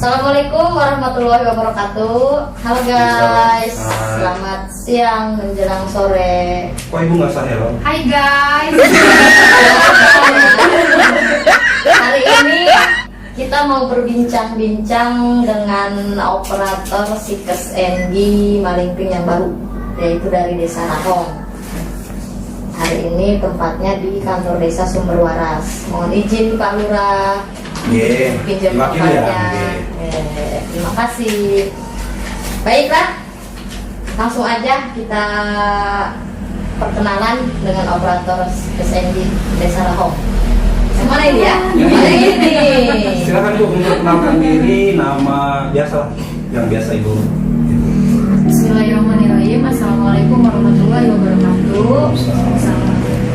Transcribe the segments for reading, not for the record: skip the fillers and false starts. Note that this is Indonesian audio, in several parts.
Assalamualaikum warahmatullahi wabarakatuh. Halo guys, selamat siang menjelang sore. Kok ibu nggak usah hello? Hai guys. Hari ini kita mau berbincang-bincang dengan operator Sikes NG Malingping yang baru, yaitu dari Desa Rahong. Hari ini tempatnya di kantor desa Sumber Waras. Mohon izin Pak Lurah, pinjam tempatnya. Terima kasih. Baiklah, langsung aja kita perkenalan dengan operator SNG Desa Rahong. Mana ini ya? Mana ini? Silakan ibu memperkenalkan diri, nama biasa yang biasa ibu. Bismillahirrahmanirrahim. Assalamualaikum warahmatullahi wabarakatuh.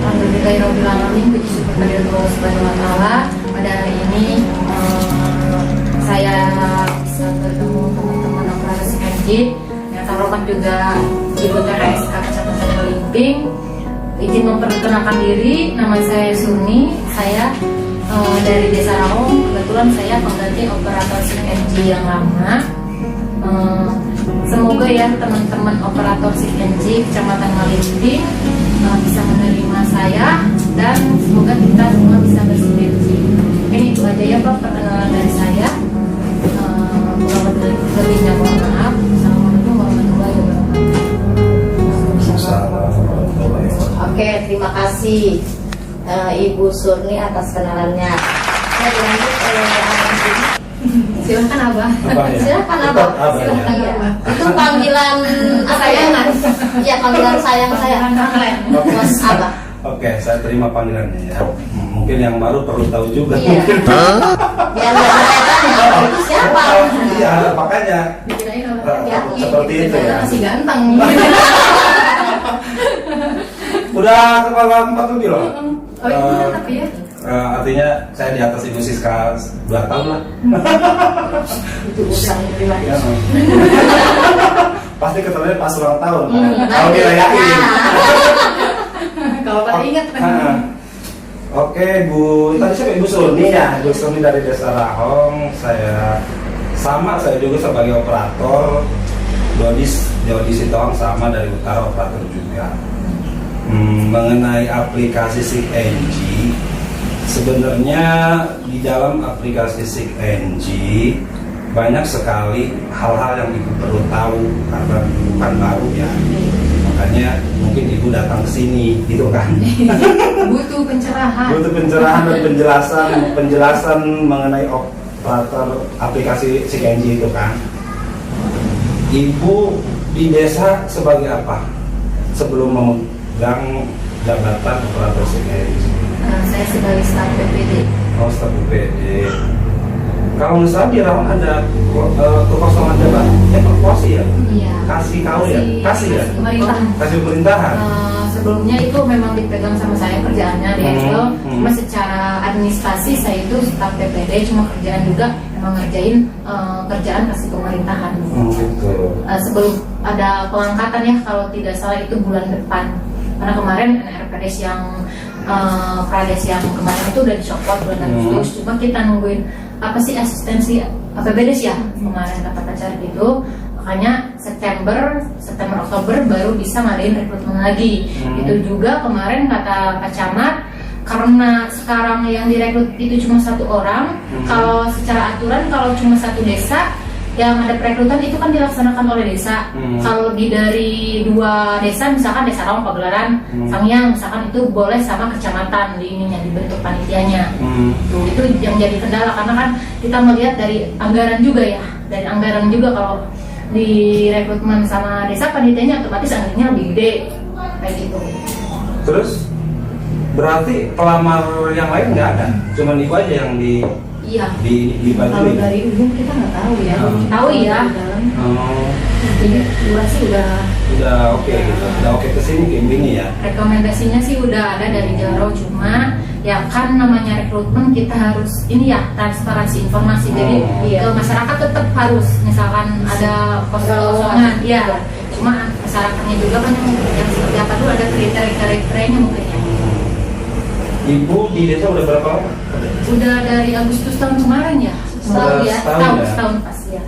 Alhamdulillahirabbil alamin. Puji syukur kehadirat Allah Subhanahu wa taala. Pada hari ini saya bisa bertemu teman-teman operator SNG yang terhormat juga Ibu TPSK Kecamatan Malingping. Izin memperkenalkan diri, nama saya Suni. Saya dari Desa Rahong. Kebetulan saya pengganti operator SNG yang lama. Semoga ya teman-teman operator SNG Kecamatan Malingping bisa menerima saya dan semoga kita semua bisa bersinergi. Ini itu aja ya Pak perkenalan dari saya. Lebihnya mohon maaf. Assalamualaikum warahmatullahi wabarakatuh. Oke, terima kasih Ibu Surni atas kenalannya. Saya dilanjut silakan Abah. Ya? Silakan Abah. Silakan ya. Itu panggilan sayangan. Iya, panggilan sayang saya. Bos Abah. Oke, saya terima panggilannya ya. Mungkin yang baru perlu tahu juga. Iya. Biar nggak bertanya itu siapa. Iya, makanya seperti itu ya. Masih ganteng. Udah kepala 4 lebih loh. Oh itu tapi ya. Artinya saya di atas Ibu Siska 2 tahun lah. Itu usang pribadi. Ya, pasti ketemunya pas ulang tahun. Kalau dirayain. Kalau pada ingat kan. Oke, Bu. Tadi saya Ibu Suni ya. Ibu Suni dari Desa Rahong. Saya juga sebagai operator. Jodi Sitohang sama dari Utara operator juga. Mengenai aplikasi Sikes NG, sebenarnya di dalam aplikasi Sikes NG banyak sekali hal-hal yang ibu perlu tahu karena bukan baru ya. Makanya mungkin ibu datang ke sini gitu kan. Butuh pencerahan. Butuh pencerahan dan penjelasan mengenai operator aplikasi Sikes NG itu kan. Ibu di desa sebagai apa sebelum memegang jabatan operator Sikes NG? Saya sebagai staf PPD. Oh, staf PPD. Kalau misalnya di Rahong ada kekosongan jabatan, evakuasi ya? Iya. Kasih kau ya? Kasih ya? Pemerintah. Kasih pemerintahan. Sebelumnya itu memang dipegang sama saya kerjaannya di Excel. Cuma secara administrasi saya itu staf PPD, cuma kerjaan juga memang ngerjain kerjaan kasih pemerintahan. Gitu. Sebelum ada pengangkatan ya, kalau tidak salah itu bulan depan. Karena kemarin RPDS yang Prades yang kemarin itu udah dicopot bulan Agustus. Cuma kita nungguin apa sih asistensi APBDes ya kemarin kata pacar gitu. Makanya September Oktober baru bisa ngadain rekrutmen lagi. Itu juga kemarin kata Pak Camat, karena sekarang yang direkrut itu cuma 1 orang. Kalau secara aturan kalau cuma 1 desa yang ada perekrutan itu kan dilaksanakan oleh desa. Kalau dari 2 desa, misalkan Desa Rahong Pagelaran, Sangyang, misalkan itu boleh sama kecamatan di ininya dibentuk panitianya. Itu yang jadi kendala karena kan kita melihat dari anggaran juga ya, dari anggaran juga kalau di rekrutmen sama desa panitianya otomatis anggarannya lebih gede kayak gitu. Terus berarti pelamar yang lain nggak ada, cuman ibu aja yang Iya. Kalau dari umum kita nggak tahu ya. Tahu ya. Jadi durasi udah oke gitu. Udah oke kesini kayak gini ya. Rekomendasinya sih udah ada dari Jaro, cuma ya kan namanya rekrutmen kita harus ini ya transparansi informasi. Jadi ke masyarakat tetap harus misalkan ada kosongan ya. Cuma masyarakatnya juga kan yang seperti apa dulu ada kriteria-kriterianya mungkin ya. Ibu di desa udah berapa lama? Udah dari Agustus tahun kemarin ya. Setahun ya? Setahun pas ya.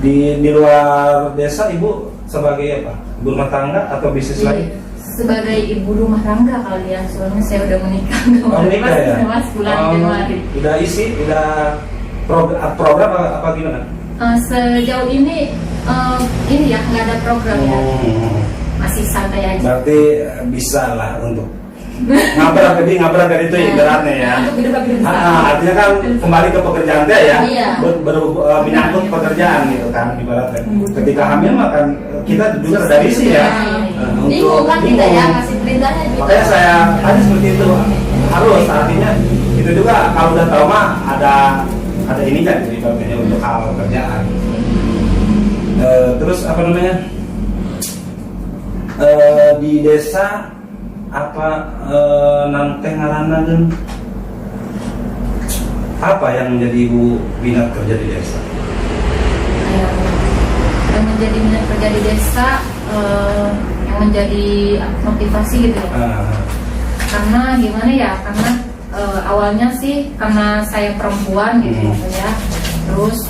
Di luar desa ibu sebagai apa? Ibu rumah tangga atau bisnis lain? Sebagai ibu rumah tangga kali ya, soalnya saya udah menikah Menikah ya? Mas bulan Januari. Udah isi, udah program apa gimana? Sejauh ini ya nggak ada program ya, masih santai aja. Berarti bisa lah untuk ngabrak itu ibaratnya ya. Artinya kan kembali ke pekerjaan dia ya, Iya. menyangkut pekerjaan gitu kan ibaratnya. Ketika hamil makan kita juga dari sih ya. Bingung kan kita ya, kasih perintahnya juga. Makanya saya tadi seperti itu harus artinya itu juga kalau udah tahu mah ada ini kan ibaratnya untuk hal kerjaan. Terus apa namanya di desa apa nante ngaranna apa yang menjadi ibu minat kerja di desa? Yang menjadi minat kerja di desa, yang menjadi motivasi gitu ya. Karena gimana ya? Karena awalnya sih karena saya perempuan gitu ya. Terus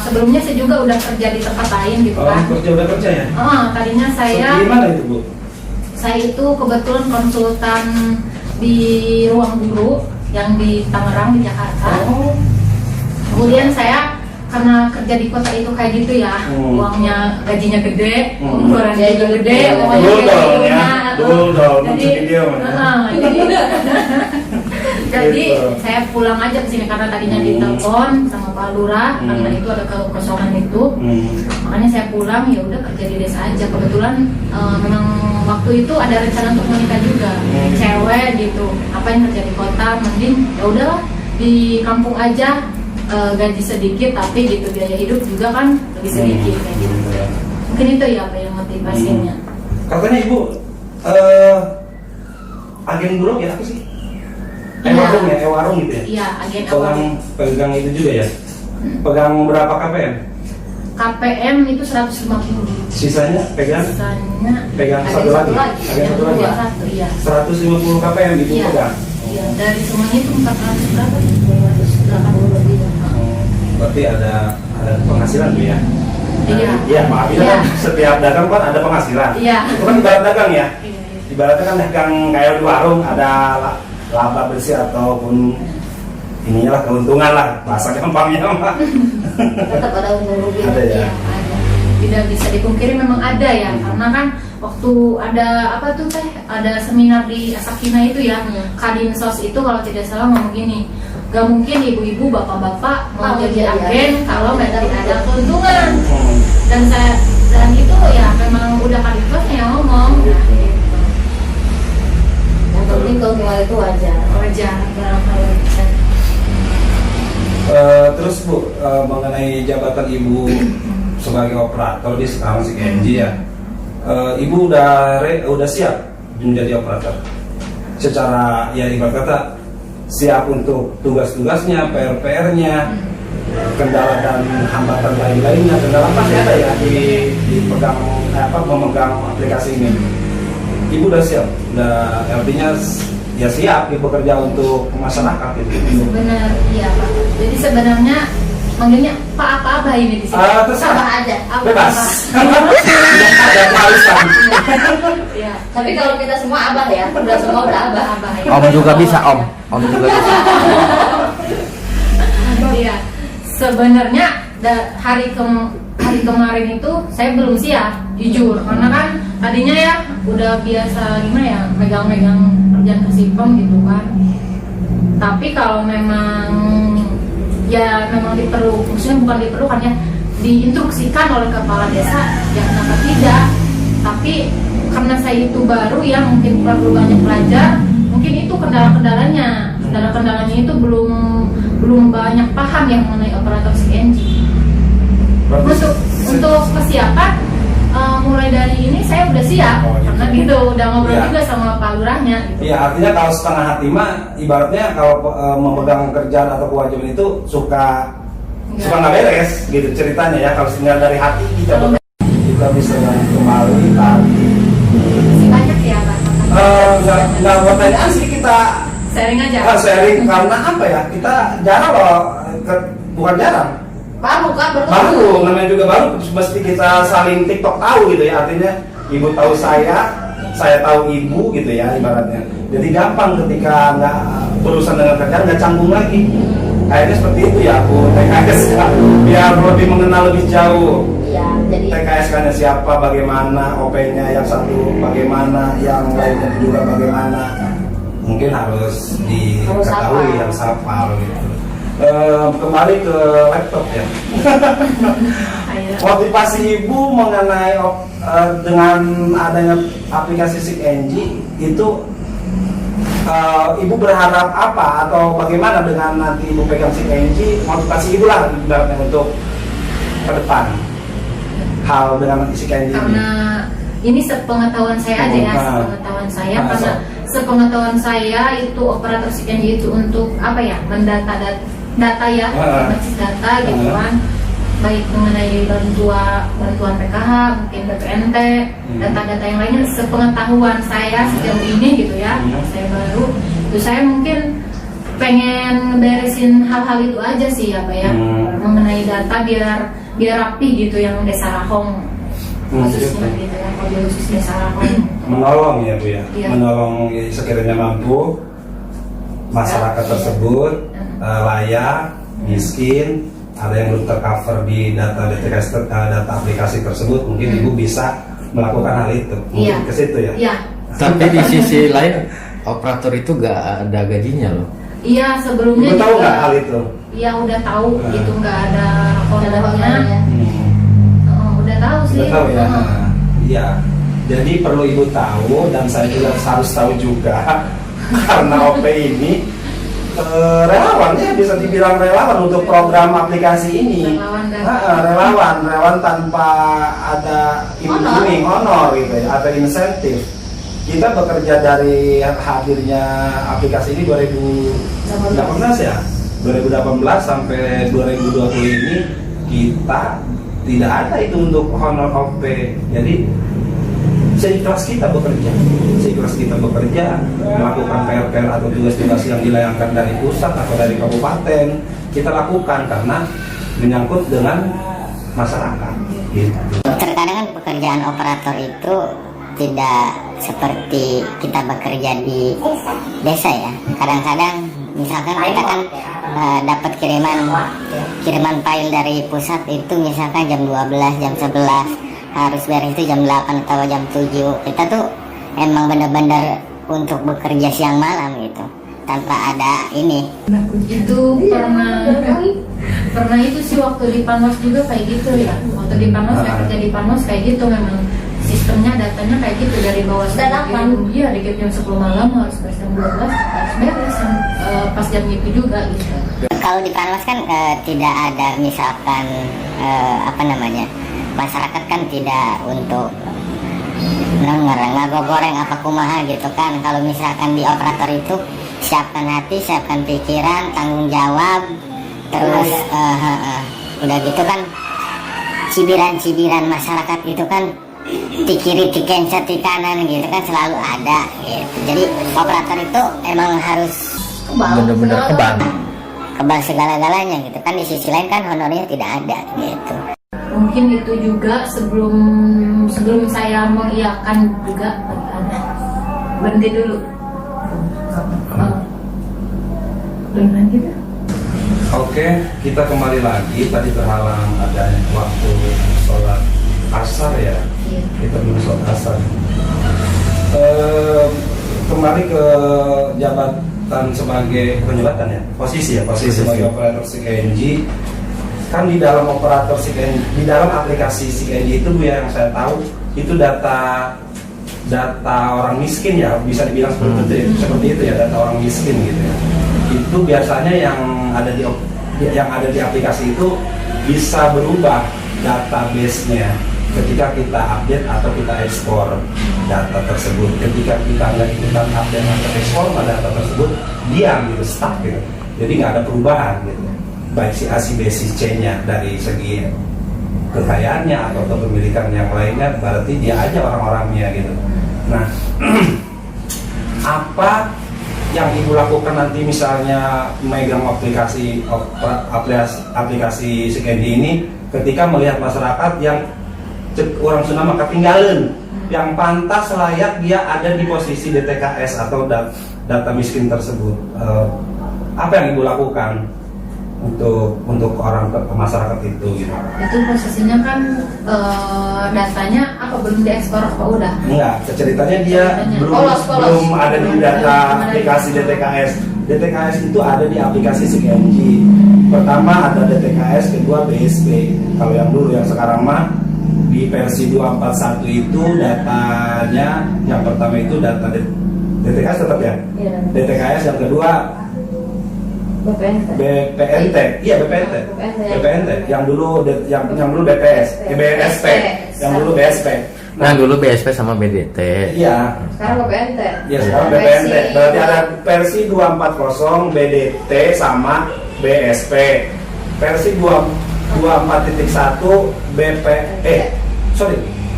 sebelumnya saya juga udah kerja di tempat lain gitu kan. Udah kerja ya? Tadinya saya. Gimana itu Bu? Saya itu kebetulan konsultan di Ruang Guru yang di Tangerang di Jakarta. Kemudian saya karena kerja di kota itu kayak gitu ya, uangnya gajinya gede, pengeluarannya juga gede, pokoknya kayak gitu ya. Jadi saya pulang aja ke sini karena tadinya ditelepon sama Pak Lurah karena itu ada kekosongan itu. Makanya saya pulang ya udah kerja di desa aja. Kebetulan memang waktu itu ada rencana untuk menikah juga, cewek gitu. Apa yang kerja di kota, mending ya udahlah di kampung aja, gaji sedikit tapi gitu biaya hidup juga kan lebih sedikit kayak gitu. Mungkin itu ya apa yang motivasinya. Katanya ibu agen buruk ya apa sih? Warung gitu ya? Iya, agen warung. Pegang itu juga ya? Pegang berapa KPM? KPM itu 150. Sisanya pegang? Pegang satu lagi. Agen satu lagi. Iya. 150 KPM itu pegang. Iya, dari semuanya itu 400 berapa? 280 lebih. Berarti ada penghasilan Bu ya? Iya. Iya, maaf ya kan setiap dagang kan ada penghasilan. Iya. Itu kan ibarat dagang ya? Ibaratnya kan dagang kayak di warung ada laba bersih ataupun inilah keuntungan lah bahasa gampangnya mah. Tetap ada untung rugi. Ada ya. Iya, ada. Tidak bisa dipungkiri memang ada ya, karena kan waktu ada apa tuh teh, ada seminar di Asakina itu ya, Kadinsos itu kalau tidak salah ngomong gini, gak mungkin ibu-ibu bapak-bapak mau jadi agen kalau tidak ada keuntungan. Dan itu ya memang udah Kadinsos yang ngomong. Yang penting keuntungan itu wajar. Wajar dalam hal itu. Terus Bu, mengenai jabatan Ibu sebagai operator di sekarang si Kenji ya, Ibu udah siap menjadi operator? Secara ya ibarat kata siap untuk tugas-tugasnya, PR-nya, kendala dan hambatan lain-lainnya. Kendala pasti ada ya di memegang aplikasi ini. Ibu udah siap, udah artinya ya siap bekerja untuk masyarakat itu. Benar, iya Pak. Jadi sebenarnya manggilnya Pak apa ini di sini? Sama aja. Bebas. Ada keharusan. Iya. Tapi kalau kita semua abah ya, semua udah abah. Ya. Om juga bisa, Om juga bisa. Iya. Sebenarnya hari kemarin itu saya belum siap, jujur. Karena kan tadinya ya udah biasa gimana ya, megang-megang kerjaan kesipem gitu kan. Tapi kalau memang maksudnya bukan diperlukan ya, diinstruksikan oleh kepala desa, ya kenapa tidak. Tapi karena saya itu baru ya, mungkin perlu banyak belajar, mungkin itu kendala-kendalanya itu belum banyak paham yang mengenai operator CNG. Untuk persiapan mulai dari ini saya udah siap, karena gitu udah ngobrol juga sama Pak Lurahnya gitu. Iya, artinya kalau setengah hati mah ibaratnya kalau memegang kerjaan atau kewajiban itu suka nggak beres gitu ceritanya ya. Kalau sebenarnya dari hati kita bisa kembali tadi. Masih banyak ya Pak. Nggak buat tanyaan sih, kita Sharing aja. Sharing karena apa ya, kita jarang loh bukan jarang. Baru kan Baru, namanya juga baru, mesti kita saling TikTok tahu gitu ya. Artinya ibu tahu saya tahu ibu gitu ya ibaratnya. Jadi gampang ketika nggak berurusan dengan kerjaan, nggak canggung lagi. Kayaknya seperti itu ya Bu TKS ya. Biar lebih mengenal lebih jauh. Iya, jadi TKS-nya siapa, bagaimana, OP-nya yang satu bagaimana, yang lainnya juga bagaimana. Mungkin harus diketahui, harus hafal gitu. Kembali ke laptop ya. Ayo. Motivasi ibu mengenai dengan adanya aplikasi SIKNG itu ibu berharap apa atau bagaimana dengan nanti ibu pegang SIKNG, motivasi ibu lah ibaratnya untuk ke depan hal dengan SIKNG ini. Karena ini sepengetahuan saya aja ya, sepengetahuan saya, karena sepengetahuan saya itu operator SIKNG itu untuk apa ya, mendata data ya, basis data gitu kan, baik mengenai bantuan PKH, mungkin BPNT, data-data yang lainnya. Sepengetahuan saya sejauh ini gitu ya, saya baru itu saya mungkin pengen beresin hal-hal itu aja sih ya Pak ya, mengenai data biar rapi gitu yang Desa Rahong khususnya gitu ya, kalau khusus Desa Rahong. Menolong ya Bu ya, Iya. menolong sekiranya mampu masyarakat tersebut layak, miskin, ada yang belum tercover di data DTKS, data aplikasi tersebut, mungkin ibu bisa melakukan hal itu. Mungkin Iya. ke situ ya. Iya. Tapi di sisi lain operator itu gak ada gajinya loh. Iya, sebelumnya Ibu tahu juga- nggak hal itu? Iya udah tahu, itu nggak ada ada honornya. Udah tahu sih. Udah tahu ya. Iya. Jadi perlu ibu tahu dan saya juga harus tahu juga karena OP ini relawan ya, bisa dibilang relawan untuk program aplikasi ini. Relawan dan Relawan tanpa ada iming-iming, honor gitu ya, atau insentif. Kita bekerja dari hadirnya aplikasi ini 2018 ya, 2018 sampai 2020 ini kita tidak ada itu untuk honor OP. Jadi seikhlas kita bekerja, melakukan PR atau tugas-tugas yang dilayangkan dari pusat atau dari kabupaten, kita lakukan karena menyangkut dengan masyarakat. Gitu. Terkadang kan pekerjaan operator itu tidak seperti kita bekerja di desa ya. Kadang-kadang misalkan kita kan dapat kiriman file dari pusat itu misalkan jam 12, jam 11, harus beres itu jam 8 atau jam 7. Kita tuh emang benar-benar untuk bekerja siang malam gitu, tanpa ada ini. itu pernah itu sih waktu di Panwas juga kayak gitu ya. Waktu di Panwas saya kerja di Panwas kayak gitu, memang sistemnya datanya kayak gitu dari bawah Udah delapan. Iya, dari jam 10 malam harus beres jam 12, harus beres pas jam itu juga gitu. Kalau di Panwas kan tidak ada misalkan masyarakat kan tidak untuk ngagoreng apa kumaha gitu kan. Kalau misalkan di operator itu siapkan hati, siapkan pikiran, tanggung jawab, terus udah gitu kan cibiran masyarakat itu kan di kiri, di cancel, di kanan gitu kan selalu ada gitu. Jadi operator itu emang harus Bener-bener kebal segala-galanya gitu kan. Di sisi lain kan honornya tidak ada gitu. Mungkin itu juga sebelum saya mengiyakan juga berhenti dulu. Belum lagi dah. Oke, kita kembali lagi. Tadi terhalang adanya waktu sholat asar ya. Iya. Kita belum sholat asar. Kembali ke jabatan sebagai penjabatan ya, posisi sebagai operator SIKNG. Kan di dalam operator SIKNG, di dalam aplikasi SIKNG itu Bu, yang saya tahu itu data orang miskin ya, bisa dibilang seperti itu ya, data orang miskin gitu ya. Itu biasanya yang ada di aplikasi itu bisa berubah database-nya ketika kita update atau kita ekspor data tersebut. Ketika kita nggak ikutan update atau ekspor, data tersebut diam gitu, stuck gitu. Jadi nggak ada perubahan gitu. Baik si A, si B, si C-nya dari segi kekayaannya atau kepemilikan yang lainnya, berarti dia aja orang-orangnya gitu. Nah, apa yang ibu lakukan nanti misalnya megang aplikasi Sikendi ini, ketika melihat masyarakat yang orang Sunda maka tinggalin, yang pantas layak dia ada di posisi DTKS atau data miskin tersebut, apa yang ibu lakukan untuk orang masyarakat itu gitu? Itu posisinya kan datanya apa belum diekspor apa udah? Enggak, ceritanya dia belum Polos. belum ada di data aplikasi DTKS. DTKS itu ada di aplikasi Sikendi. Pertama ada DTKS, kedua BSP. Kalau yang dulu, yang sekarang mah di versi 241 itu datanya, yang pertama itu data DTKS tetap ya. Iya. DTKS yang kedua BPNT, iya BPNT. Yang dulu BPS, BSP, yang dulu BSP. Nah dulu BSP sama BDT. Iya. Sekarang BPNT. Ya sekarang BPNT. Berarti ada versi 240 BDT sama BSP. Versi 24.1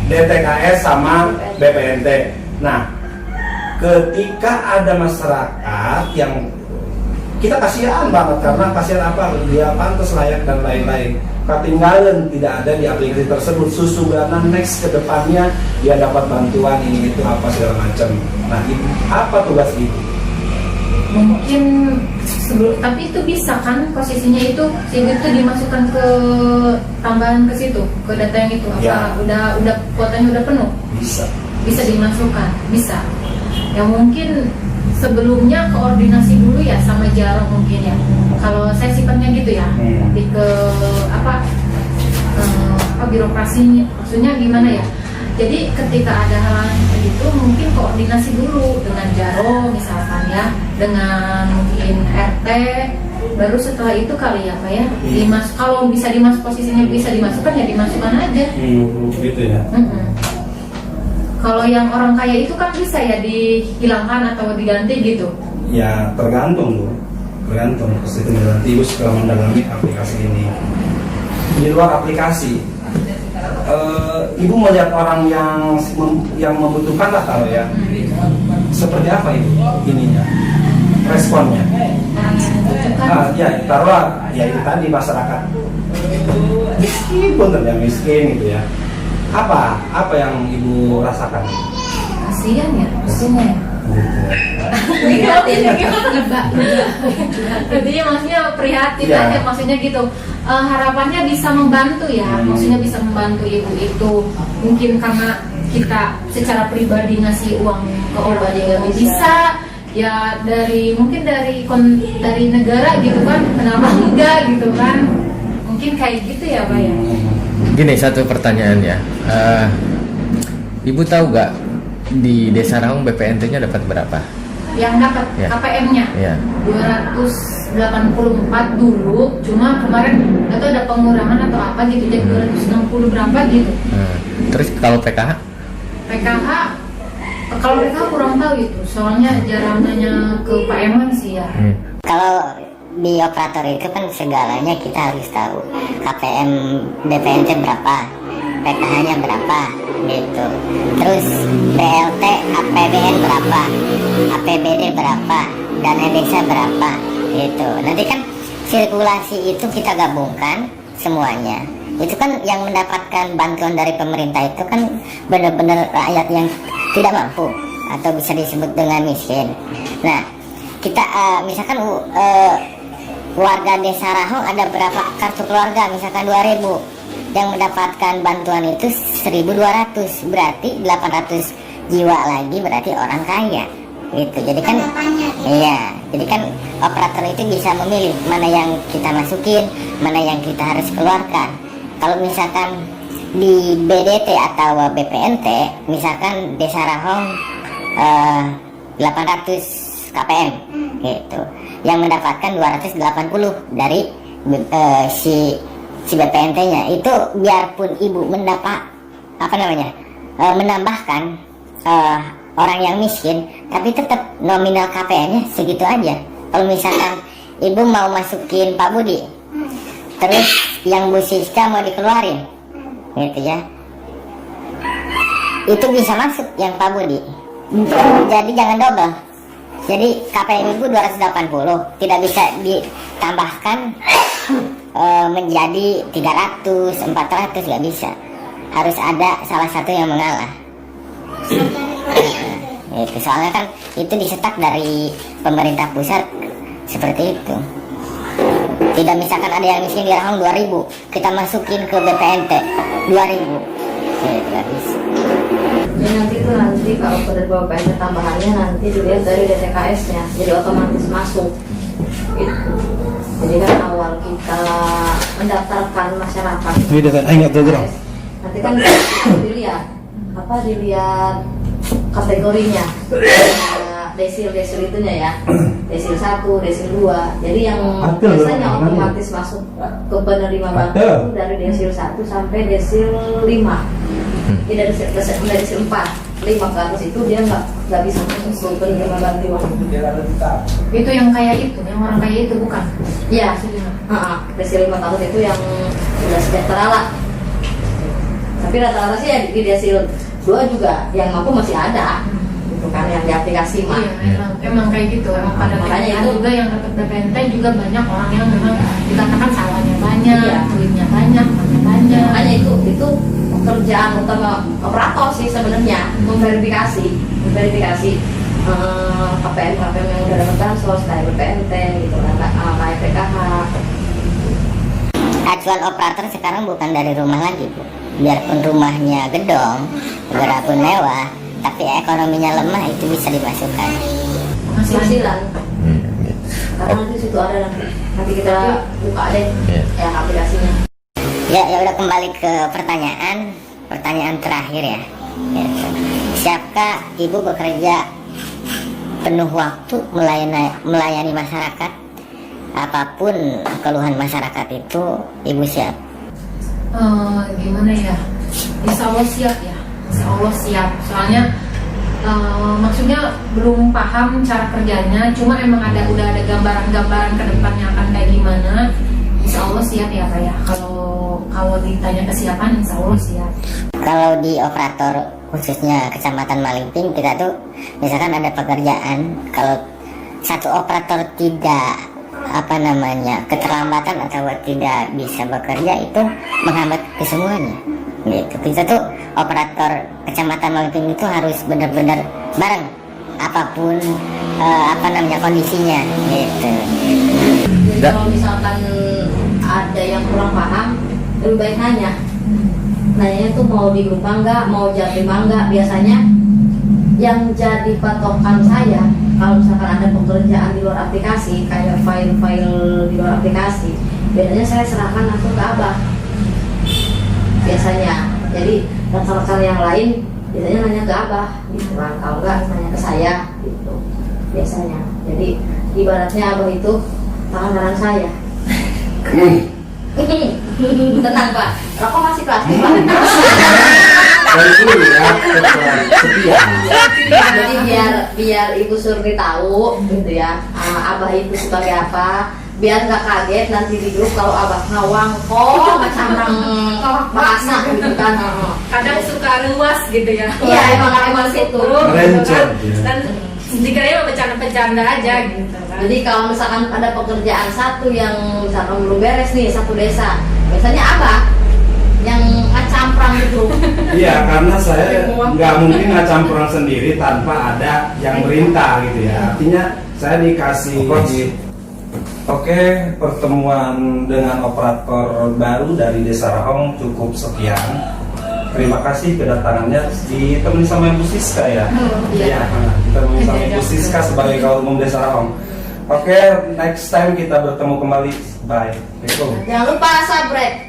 DTKS sama BPNT. Nah, ketika ada masyarakat yang kita kasihan banget, karena kasihan apa, dia pantas layak dan lain-lain, ketinggalan tidak ada di aplikasi tersebut, susugana next ke depannya dia dapat bantuan ini itu apa segala macam. Nah, apa tugas ibu? Mungkin tapi itu bisa kan posisinya itu SIM itu dimasukkan ke tambahan ke situ, ke data yang itu apa Ya. udah kuotanya udah penuh, bisa dimasukkan, bisa. Ya mungkin sebelumnya koordinasi dulu ya sama Jaro mungkin ya. Kalau saya sifatnya gitu ya, lebih ke apa birokrasinya, maksudnya gimana ya. Jadi ketika ada hal kayak gitu mungkin koordinasi dulu dengan Jaro misalkan ya, dengan mungkin RT, baru setelah itu kali ya Pak ya, kalau bisa posisinya bisa dimasukkan ya dimasukkan aja. Gitu ya. Kalau yang orang kaya itu kan bisa ya dihilangkan atau diganti gitu. Ya tergantung loh, tergantung. Pasti nanti ibu setelah mendalami aplikasi ini. Di luar aplikasi, ibu melihat orang yang membutuhkan lah kalau ya. Seperti apa ibu ininya, responnya? Orang yang membutuhkan. Ya taruhlah ya itu tadi masyarakat miskin pun ternyata miskin gitu ya. Apa yang ibu rasakan? Kasihan ya, maksudnya ya. Intinya maksudnya prihatin Ya. aja, maksudnya gitu. Harapannya bisa membantu ya, maksudnya bisa membantu ibu itu. Mungkin karena kita secara pribadi ngasih uang ke obat juga bisa. Ya mungkin dari negara gitu kan, kenapa enggak gitu kan? Mungkin kayak gitu ya Pak ya. Gini, satu pertanyaan ya. Ibu tahu gak di Desa Rahong BPNT-nya dapat berapa? Yang dapat Ya. KPM-nya Ya. 284 dulu, cuma kemarin atau ada pengurangan atau apa gitu jadi 260 berapa gitu. Terus kalau PKH? Kalau PKH kurang tahu itu, soalnya jarang nanya ke Pak Eman sih ya. Kalau di operator itu kan segalanya kita harus tahu. KPM BPNT berapa, PKH-nya berapa gitu. Terus BLT APBN berapa, APBD berapa, dana desa berapa gitu. Nanti kan sirkulasi itu kita gabungkan semuanya. Itu kan yang mendapatkan bantuan dari pemerintah itu kan benar-benar rakyat yang tidak mampu atau bisa disebut dengan miskin. Nah, kita misalkan warga Desa Rahong ada berapa kartu keluarga, misalkan 2000, yang mendapatkan bantuan itu 1200, berarti 800 jiwa lagi berarti orang kaya gitu. Jadi kan jadi kan operator itu bisa memilih mana yang kita masukin, mana yang kita harus keluarkan. Kalau misalkan di BDT atau BPNT, misalkan Desa Rahong 800 KPM gitu, yang mendapatkan 280 dari si BPNT-nya itu, biarpun ibu menambahkan orang yang miskin, tapi tetap nominal KPM-nya segitu aja. Kalau misalkan ibu mau masukin Pak Budi, terus yang Bu Siska mau dikeluarin gitu ya, itu bisa masuk yang Pak Budi, jadi jangan double Jadi KPM Ibu 280 tidak bisa ditambahkan menjadi 300, 400 nggak bisa. Harus ada salah satu yang mengalah. Itu soalnya kan itu disetak dari pemerintah pusat seperti itu. Tidak misalkan ada yang miskin di Rahong 2000, kita masukin ke BPNT 2000. Tidak bisa. Ya nanti kalau pada BPNT tambahannya nanti dilihat dari DTKS-nya, jadi otomatis masuk. Gitu. Jadi kan awal kita mendaftarkan masyarakat. Ini data ingat program. Nanti kan dilihat kategorinya, desil itunya ya, desil 1, desil 2. Jadi yang biasanya otomatis masuk ke penerima bantuan itu dari desil 1 sampai desil 5. Dari desil 4, 5 ke atas itu dia nggak bisa masuk ke penerima bantuan. Itu yang kayak itu, yang orang kaya itu bukan? Iya, desil 5 tahun itu yang sudah sejahtera lah. Tapi rata-rata sih ya di desil 2 juga yang mampu masih ada, gitu kan, yang di aplikasi mah. Iya, emang kayak gitu. Emang pada makanya itu juga yang dapat BPNT juga banyak orang yang memang dikatakan salahnya banyak, duitnya banyak, banyak. Makanya itu pekerjaan utama operator sih sebenarnya, memverifikasi KPM yang udah dapat bansos kayak BPNT gitu kan, kayak PKH. Acuan operator sekarang bukan dari rumah lagi, Bu. Biarpun rumahnya gedong, berapun mewah, tapi ekonominya lemah, itu bisa dimasukkan. Penghasilan. Karena nanti situ ada nanti kita buka deh ya aplikasinya. Ya udah, kembali ke pertanyaan terakhir ya. Siapkah Ibu bekerja penuh waktu melayani masyarakat? Apapun keluhan masyarakat itu Ibu siap. Gimana ya? Insya Allah siap ya. Insya Allah siap. Soalnya maksudnya belum paham cara kerjanya. Cuma emang udah ada gambaran-gambaran ke depannya akan kayak gimana. Insya Allah siap ya Pak ya. Kalau ditanya kesiapan, Insya Allah siap. Kalau di operator khususnya Kecamatan Malingping, kita tuh misalkan ada pekerjaan, kalau satu operator tidak keterlambatan atau tidak bisa bekerja, itu menghambat kesemuanya gitu. Kita tuh operator Kecamatan Malingping itu harus benar-benar bareng apapun kondisinya gitu. Jadi kalau misalkan ada yang kurang paham, lebih baik nanya tuh mau di grup nggak, mau jadi nggak. Biasanya yang jadi patokan saya kalau misalkan ada pekerjaan di luar aplikasi, kayak file-file di luar aplikasi, biasanya saya serahkan langsung ke Abah biasanya. Jadi rekan-rekan yang lain biasanya nanya ke Abah gitu kan, kalau nggak nanya ke saya gitu biasanya. Jadi ibaratnya Abah itu tangan kanan saya. Tenang Pak, rokok masih plastik Pak. Jadi biar Ibu Surti tahu gitu ya, Abah itu sebagai apa, biar nggak kaget nanti di grup kalau Abah ngawang kok macam orang bahasa gitu kan. Kadang suka luas gitu ya. Iya emang situ. Dan dikiranya bercanda-bercanda aja gitu kan. Jadi kalau misalkan ada pekerjaan satu yang misalkan belum beres nih, satu desa, biasanya Abah yang ngacamprang gitu. Iya, karena saya nggak mungkin ngacamprang sendiri tanpa ada yang merintah gitu ya. Artinya saya dikasih. Oke, pertemuan dengan operator baru dari Desa Rahong cukup sekian. Terima kasih kedatangannya, ditemani sama Ibu Siska ya. Iya, ditemani sama Ibu Siska sebagai Ketua Umum Desa Rahong. Oke, next time kita bertemu kembali. Bye. Jangan lupa sabrek.